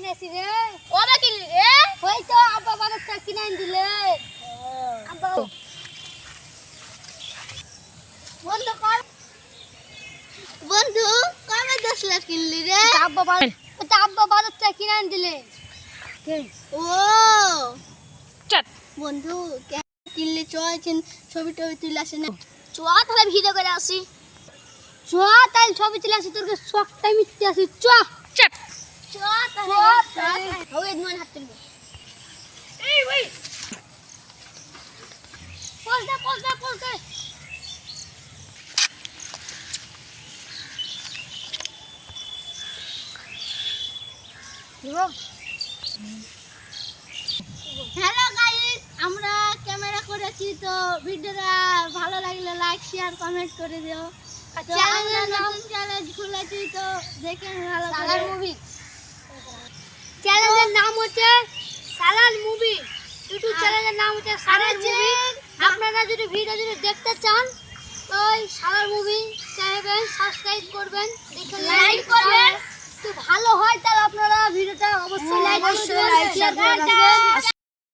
কিনেছি রে। কবে কিনলি রে? ওই তো আব্বা বাজার থেকে কিনে এনে দিলে। আব্বা বন্ধু কর। বন্ধু কবে 10 লাখ কিনলি রে? আব্বা বাজার থেকে কিনে এনে দিলে। ও চট বন্ধু কিনলি ছবি টবি তুলে আসে না। চ তাহলে ভিডিও করে আসি। চ তাই ছবি তুলে আসি, তোর শখটাই মিটতে আসি। চ চট চ তাহলে ওই মন হাত তুলবো। এই ওই পোজ দে। হ্যালো গাইস, আমরা ক্যামেরা করেছি, তো ভিডিওটা ভালো লাগলে লাইক শেয়ার কমেন্ট করে দিও। চ্যানেলের নতুন চ্যানেল খুলেছি, তো দেখে ভালো সালার করে। মুভি। চ্যানেলের নাম হচ্ছে সালার মুভি। ইউটিউব চ্যানেলের নাম হচ্ছে সালার মুভি। আপনারা যদি ভিডিও দেখতে চান তো ওই সালার মুভি চ্যানেল সাবস্ক্রাইব করবেন, দেখে লাইক করবেন। তো ভালো হয় তাহলে আপনারা ভিডিওটা অবশ্যই লাইক করবেন, শেয়ার করবেন।